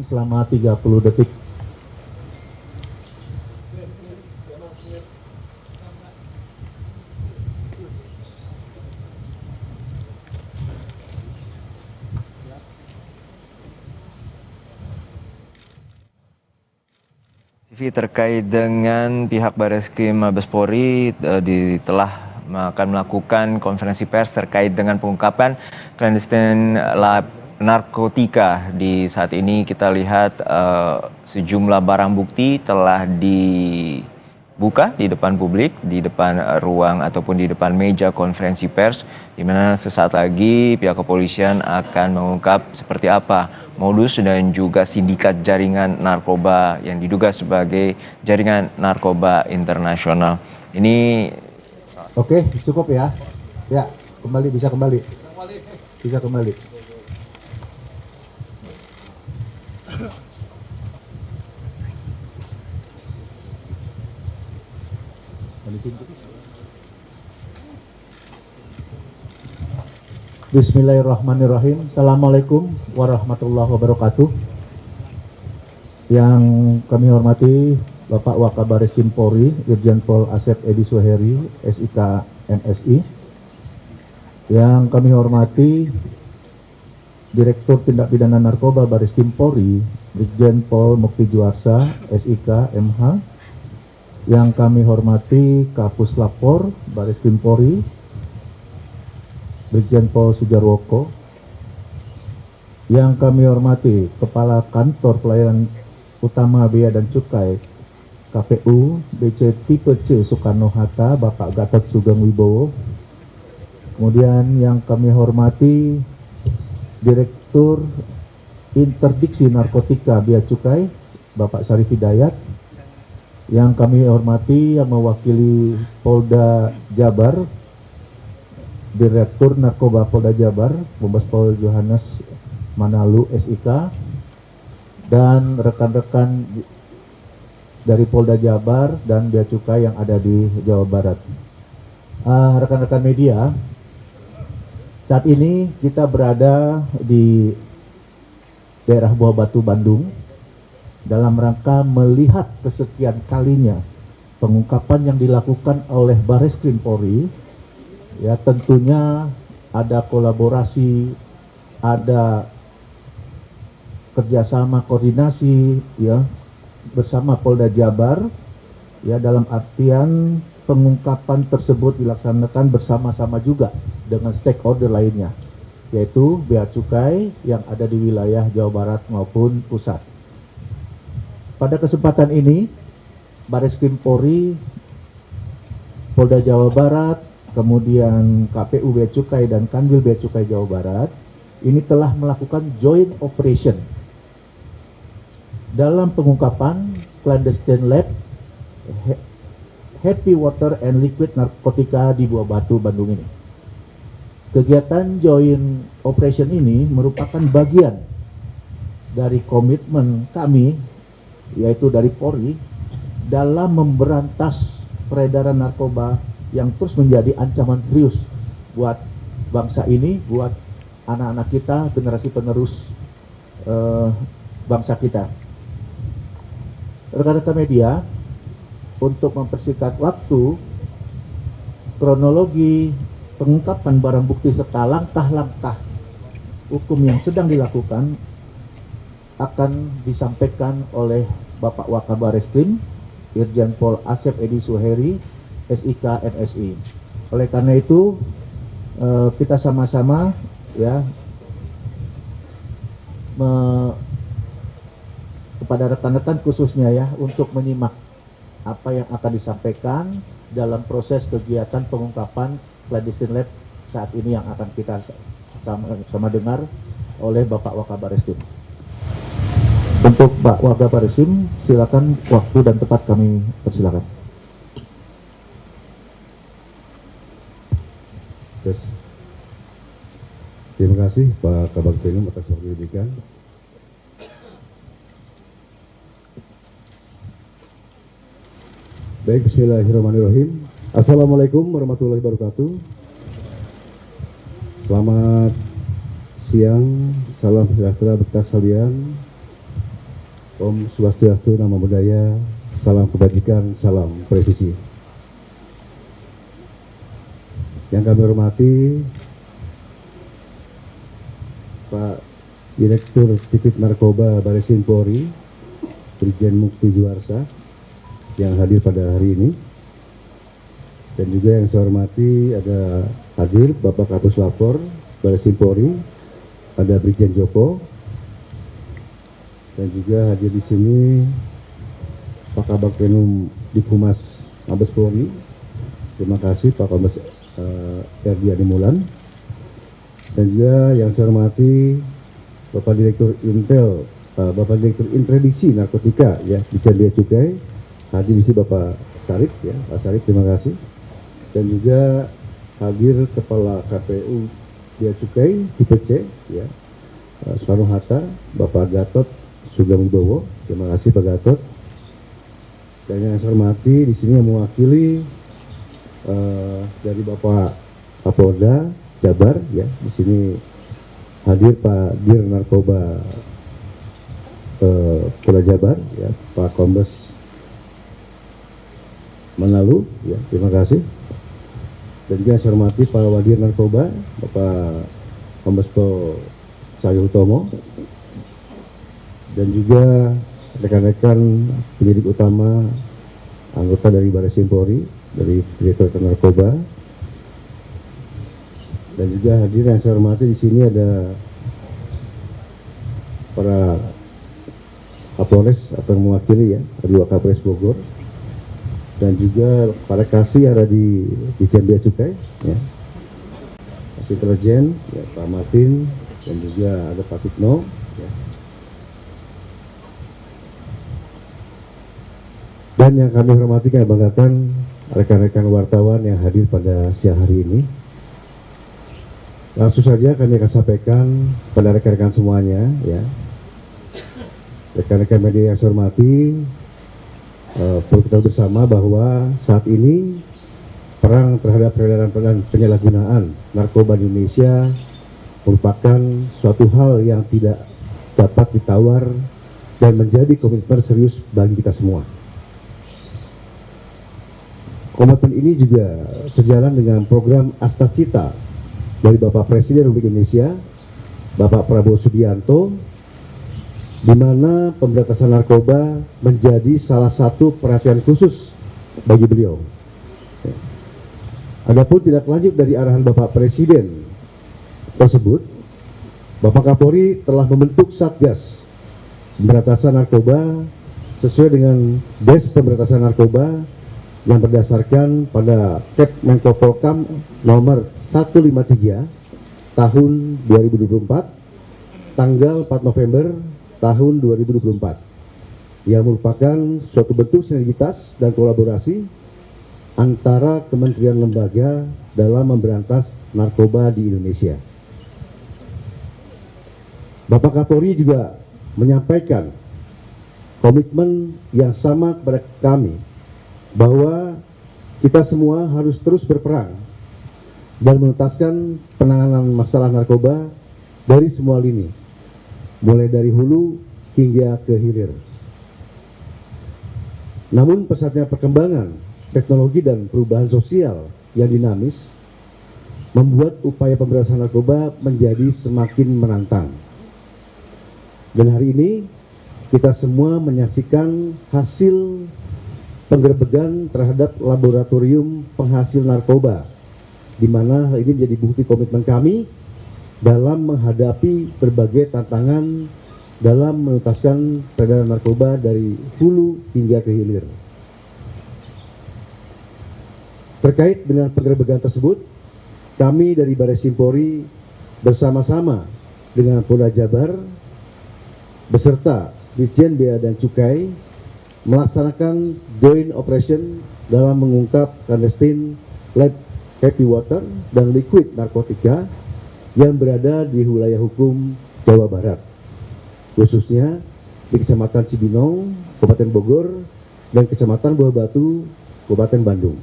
selama 30 detik. Terkait dengan pihak Bareskrim Mabes Polri telah akan melakukan konferensi pers terkait dengan pengungkapan clandestine lab narkotika. Di saat ini kita lihat sejumlah barang bukti telah dibuka di depan publik, di depan ruang ataupun di depan meja konferensi pers, di mana sesaat lagi pihak kepolisian akan mengungkap seperti apa modus dan juga sindikat jaringan narkoba yang diduga sebagai jaringan narkoba internasional. Ini Oke, cukup ya. Ya, bisa kembali. Bisa kembali. Bismillahirrahmanirrahim. Assalamualaikum warahmatullahi wabarakatuh. Yang kami hormati Bapak Wakabaris Krim Polri, Irjen Pol Asep Edi Suheri, SIK MSI. Yang kami hormati Direktur Tindak Pidana Narkoba Baris Krim Polri, Brigjen Pol Mukti Juarsa, SIK MH. Yang kami hormati Kapus Lapor Baris Krim Polri, Brigjen Pol Sujarwoko. Yang kami hormati Kepala Kantor Pelayanan Utama Bea dan Cukai KPU BC Tipe C Soekarno-Hatta, Bapak Gatot Sugeng Wibowo. Kemudian yang kami hormati Direktur Interdiksi Narkotika Bea Cukai, Bapak Syarif Hidayat. Yang kami hormati yang mewakili Polda Jabar, Direktur Narkoba Polda Jabar, Kombes Pol Johannes Manalu SIK, dan rekan-rekan dari Polda Jabar dan Bea Cukai yang ada di Jawa Barat. Rekan-rekan media, saat ini kita berada di daerah Buah Batu, Bandung, dalam rangka melihat kesekian kalinya pengungkapan yang dilakukan oleh Bareskrim Polri. Ya, tentunya ada kolaborasi, ada kerjasama koordinasi ya bersama Polda Jabar, ya, dalam artian pengungkapan tersebut dilaksanakan bersama-sama juga dengan stakeholder lainnya, yaitu Bea Cukai yang ada di wilayah Jawa Barat maupun pusat. Pada kesempatan ini Bareskrim Polri, Polda Jawa Barat, kemudian KPU Bea Cukai dan Kanwil Bea Cukai Jawa Barat ini telah melakukan joint operation dalam pengungkapan clandestine lab heavy water and liquid narkotika di Buah Batu, Bandung ini. Kegiatan joint operation ini merupakan bagian dari komitmen kami, yaitu dari Polri, dalam memberantas peredaran narkoba yang terus menjadi ancaman serius buat bangsa ini, buat anak-anak kita, generasi penerus bangsa kita. Rekan-rekan media, untuk mempersingkat waktu, kronologi pengungkapan barang bukti serta langkah-langkah hukum yang sedang dilakukan akan disampaikan oleh Bapak Wakabareskrim Irjen Pol Asep Edi Suheri, SIK MSI. Oleh karena itu kita sama-sama ya kepada rekan-rekan khususnya ya untuk menyimak apa yang akan disampaikan dalam proses kegiatan pengungkapan clandestine lab saat ini yang akan kita sama dengar oleh Bapak Wakabareskrim. Untuk Pak Wakabareskrim, silakan, waktu dan tempat kami persilakan. Yes. Terima kasih Pak Kabag Penum atas waktu diberikan. Baik, bismillahirrahmanirrahim. Assalamualaikum warahmatullahi wabarakatuh. Selamat siang, salam sejahtera bagi sekalian. Om Swastiastu, Namo Buddhaya, salam kebajikan, salam presisi. Yang kami hormati Pak Direktur Tipit Narkoba Bareskrim Polri, Brigjen Mukti Juarsa, yang hadir pada hari ini. Dan juga yang saya hormati ada hadir Bapak Kapus Lapor Bareskrim Polri, ada Brigjen Joko, dan juga hadir di sini Pak Kabag Penum Divhumas Mabes Polri. Terima kasih Pak Kombes Erdi Adimulan. Dan juga yang saya hormati Bapak Direktur Intel, Bapak Direktur Interdiksi Narkotika, ya, di Bea Cukai, hadir di sini Bapak Sarip, ya, Pak Sarip, terima kasih. Dan juga hadir Kepala KPU Bea Cukai Tipe C, ya, Soekarno-Hatta, Bapak Gatot Sugeng-Wibowo, terima kasih Pak Gatot. Dan yang saya hormati di sini yang mewakili dari Bapak Kapolda Jabar, ya, di sini hadir Pak Dir Narkoba Polda Jabar, ya, Pak Kombes Manalu, ya, terima kasih. Dan juga saya hormati Pak Wadir Narkoba, Bapak Kombes Pol Cahyo Utomo, dan juga rekan-rekan penyidik utama anggota dari Bareskrim Polri, dari Direktorat Narkoba. Dan juga hadir yang saya hormati di sini ada para Kapolres atau mewakili, ya, dua Kapolres Bogor, dan juga para kasih ada di Bea Cukai, ya, Kasih Intelijen, ya, Pak Martin, dan juga ada Pak Tikno, ya. Dan yang kami hormati, kami banggakan rekan-rekan wartawan yang hadir pada siang hari ini. Langsung saja kami akan sampaikan pada rekan-rekan semuanya, ya. Rekan-rekan media yang saya hormati, perlu kita bersama bahwa saat ini perang terhadap peredaran dan penyalahgunaan narkoba di Indonesia merupakan suatu hal yang tidak dapat ditawar dan menjadi komitmen serius bagi kita semua. Komitmen ini juga sejalan dengan program Astacita dari Bapak Presiden Republik Indonesia, Bapak Prabowo Subianto, di mana pemberantasan narkoba menjadi salah satu perhatian khusus bagi beliau. Adapun tidak lanjut dari arahan Bapak Presiden tersebut, Bapak Kapolri telah membentuk Satgas Pemberantasan Narkoba sesuai dengan Des Pemberantasan Narkoba yang berdasarkan pada Kep Menko Polkam nomor 153 tahun 2024 tanggal 4 November tahun 2024 yang merupakan suatu bentuk sinergitas dan kolaborasi antara kementerian lembaga dalam memberantas narkoba di Indonesia. Bapak Kapolri juga menyampaikan komitmen yang sama kepada kami bahwa kita semua harus terus berperang dan menuntaskan penanganan masalah narkoba dari semua lini, mulai dari hulu hingga ke hilir. Namun pesatnya perkembangan teknologi dan perubahan sosial yang dinamis membuat upaya pemberantasan narkoba menjadi semakin menantang. Dan hari ini kita semua menyaksikan hasil penggerbegan terhadap laboratorium penghasil narkoba, di mana hal ini menjadi bukti komitmen kami dalam menghadapi berbagai tantangan dalam menuntaskan peredaran narkoba dari hulu hingga ke hilir. Terkait dengan penggerbegan tersebut, kami dari Bareskrim Polri bersama-sama dengan Polda Jabar beserta Ditjen Bea dan Cukai melaksanakan joint operation dalam mengungkap clandestine lab happy water dan liquid narkotika yang berada di wilayah hukum Jawa Barat, khususnya di Kecamatan Cibinong, Kabupaten Bogor, dan Kecamatan Buah Batu, Kabupaten Bandung.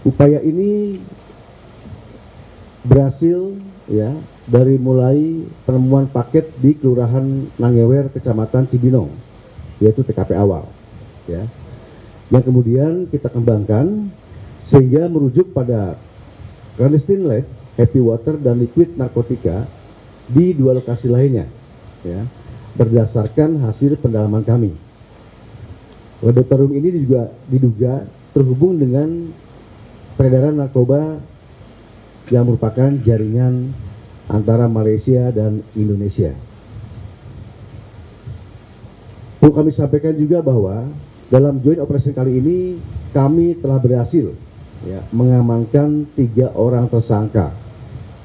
Upaya ini berhasil ya, dari mulai penemuan paket di Kelurahan Nangewer, Kecamatan Cibinong, yaitu TKP awal, ya, yang kemudian kita kembangkan sehingga merujuk pada clandestine lab, happy water dan liquid narkotika di 2 lokasi lainnya, ya, berdasarkan hasil pendalaman kami. Laboratorium ini juga diduga terhubung dengan peredaran narkoba yang merupakan jaringan antara Malaysia dan Indonesia. Perlu kami sampaikan juga bahwa dalam joint operation kali ini kami telah berhasil, ya, mengamankan 3 orang tersangka,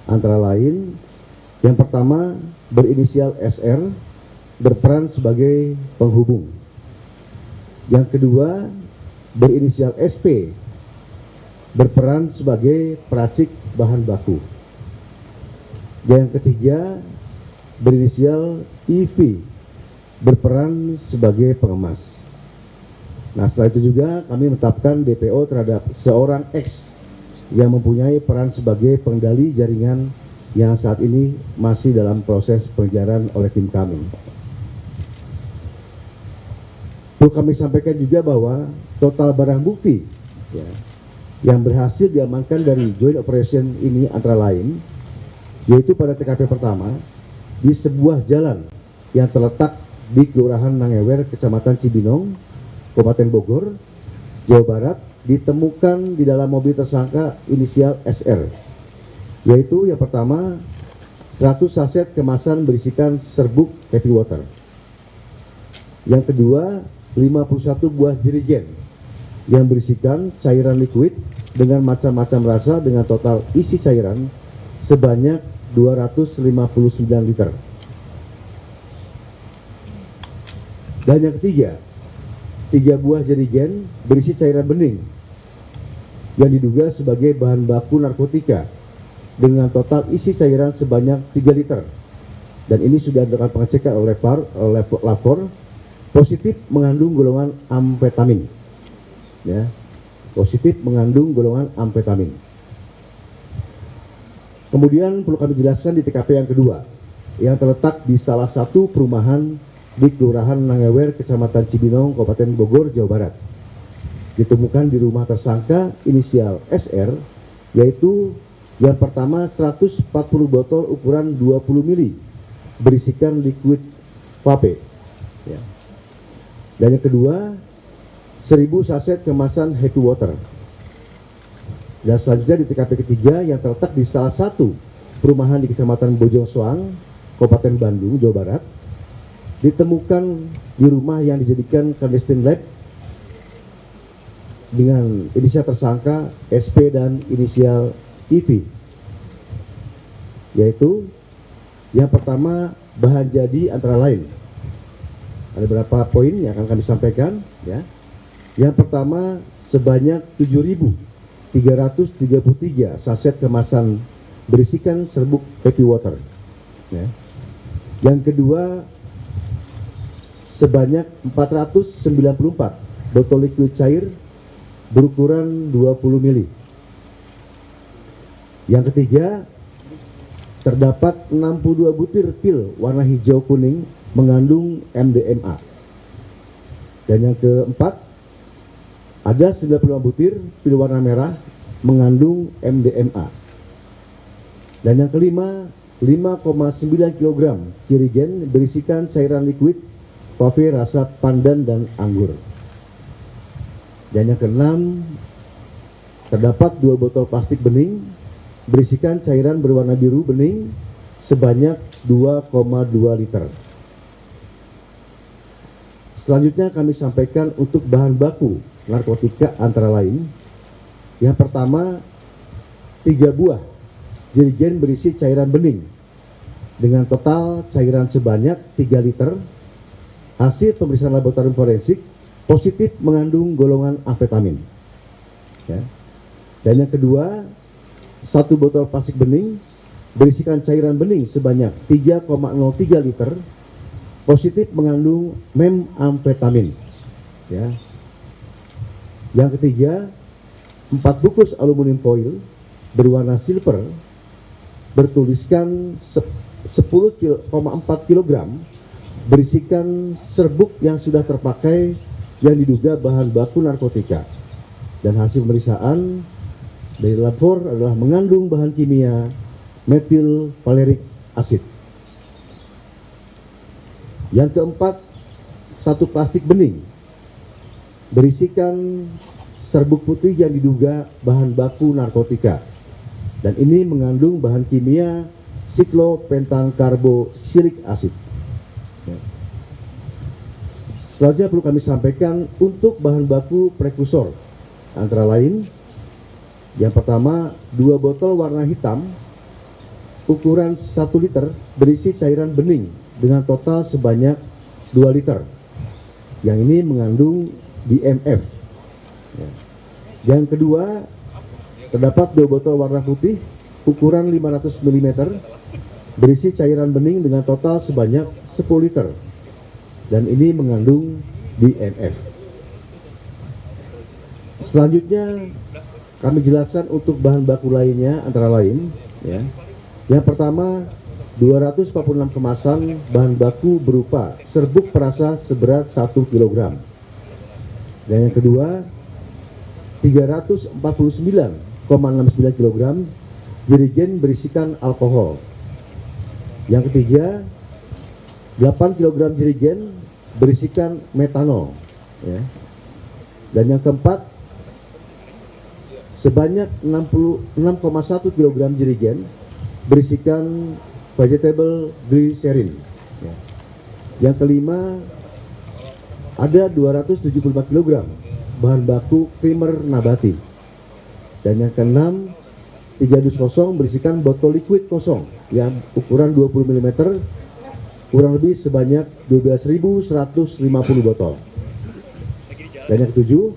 antara lain yang pertama berinisial SR berperan sebagai penghubung, yang kedua berinisial SP berperan sebagai peracik bahan baku, dan yang ketiga berinisial EV berperan sebagai pengemas. Nah, setelah itu juga kami menetapkan DPO terhadap seorang X yang mempunyai peran sebagai pengendali jaringan yang saat ini masih dalam proses pengejaran oleh tim kami. Perlu kami sampaikan juga bahwa total barang bukti, ya, yang berhasil diamankan dari joint operation ini antara lain, yaitu pada TKP pertama di sebuah jalan yang terletak di Kelurahan Nangewer, Kecamatan Cibinong, Kabupaten Bogor, Jawa Barat, ditemukan di dalam mobil tersangka inisial SR, yaitu yang pertama 100 saset kemasan berisikan serbuk happy water, yang kedua 51 buah jerigen yang berisikan cairan liquid dengan macam-macam rasa dengan total isi cairan sebanyak 259 liter. Dan yang ketiga, 3 buah jerigen berisi cairan bening yang diduga sebagai bahan baku narkotika dengan total isi cairan sebanyak 3 liter. Dan ini sudah dilakukan pengecekan oleh lapor, positif mengandung golongan amfetamin, ya, positif mengandung golongan amfetamin. Kemudian perlu kami jelaskan di TKP yang kedua, yang terletak di salah satu perumahan di Kelurahan Nangewer, Kecamatan Cibinong, Kabupaten Bogor, Jawa Barat. Ditemukan di rumah tersangka inisial SR, yaitu yang pertama 140 botol ukuran 20 mili berisikan liquid vape, ya. Dan yang kedua 1000 saset kemasan happy water. Dan selanjutnya di TKP ketiga yang terletak di salah satu perumahan di Kecamatan Bojong Soang, Kabupaten Bandung, Jawa Barat, ditemukan di rumah yang dijadikan clandestine lab dengan inisial tersangka SP dan inisial EV, yaitu yang pertama bahan jadi antara lain. Ada beberapa poin yang akan kami sampaikan, ya. Yang pertama sebanyak 7.333 saset kemasan berisikan serbuk happy water, ya. Yang kedua sebanyak 494 botol liquid cair berukuran 20 mili. Yang ketiga terdapat 62 butir pil warna hijau kuning mengandung MDMA. Dan yang keempat ada 95 butir pil warna merah mengandung MDMA. Dan yang kelima 5,9 kg jerigen berisikan cairan liquid vape rasa pandan dan anggur. Dan yang keenam terdapat 2 botol plastik bening berisikan cairan berwarna biru bening sebanyak 2,2 liter. Selanjutnya kami sampaikan untuk bahan baku narkotika antara lain. Yang pertama 3 buah jerigen berisi cairan bening dengan total cairan sebanyak 3 liter. Hasil pemeriksaan laboratorium forensik positif mengandung golongan amfetamin, ya. Dan yang kedua 1 botol plastik bening berisikan cairan bening sebanyak 3,03 liter positif mengandung memamfetamin, ya. Yang ketiga 4 bungkus aluminium foil berwarna silver bertuliskan 10,4 kg berisikan serbuk yang sudah terpakai yang diduga bahan baku narkotika. Dan hasil pemeriksaan dari labor adalah mengandung bahan kimia metil valeric acid. Yang keempat, satu plastik bening berisikan serbuk putih yang diduga bahan baku narkotika. Dan ini mengandung bahan kimia siklopentangkarboxylic acid. Selanjutnya perlu kami sampaikan untuk bahan baku prekursor, antara lain yang pertama 2 botol warna hitam ukuran 1 liter berisi cairan bening dengan total sebanyak 2 liter. Yang ini mengandung DMF. Yang kedua, terdapat 2 botol warna putih ukuran 500 mm berisi cairan bening dengan total sebanyak 10 liter. Dan ini mengandung DMF. Selanjutnya kami jelaskan untuk bahan baku lainnya, antara lain ya. Yang pertama 246 kemasan bahan baku berupa serbuk perasa seberat 1 kg. Dan yang kedua 349,69 kg jerigen berisikan alkohol. Yang ketiga 8 kg jerigen berisikan metanol ya. Dan yang keempat sebanyak 66,1 kg jerigen berisikan vegetable glycerin ya. Yang kelima ada 274 kg bahan baku primer nabati. Dan yang keenam 3 dus kosong berisikan botol liquid kosong yang ukuran 20 mm kurang lebih sebanyak 12.150 botol. Dan yang ketujuh,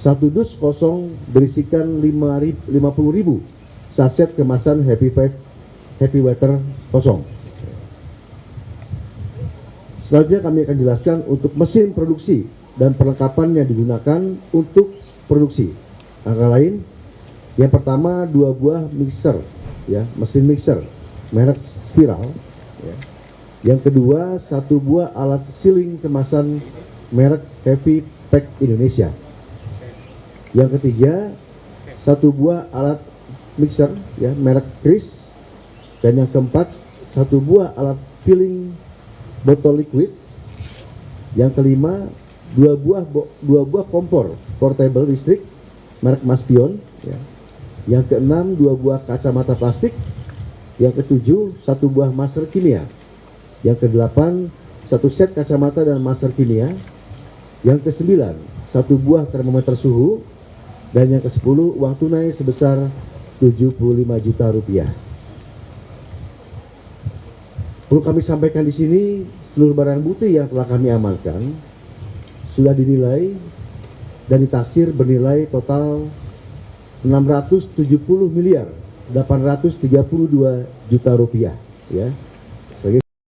1 dus kosong berisikan 50.000 saset kemasan Happy Water kosong. Selanjutnya kami akan jelaskan untuk mesin produksi dan perlengkapan yang digunakan untuk produksi. Antara lain, yang pertama 2 buah mixer, ya, mesin mixer merek Spiral. Ya. Yang kedua 1 buah alat sealing kemasan merek Happy Pack Indonesia. Yang ketiga 1 buah alat mixer, ya, merek Chris. Dan yang keempat 1 buah alat filling botol liquid. Yang kelima 2 buah kompor portable listrik merek Maspion ya. Yang keenam 2 buah kacamata plastik. Yang ketujuh 1 buah masker kimia. Yang kedelapan 1 set kacamata dan masker kimia. Yang kesembilan 1 buah termometer suhu. Dan yang ke-10 uang tunai sebesar 75 juta rupiah. Perlu kami sampaikan di sini, seluruh barang bukti yang telah kami amankan sudah dinilai dan ditaksir bernilai total 670 miliar 832 juta rupiah, ya.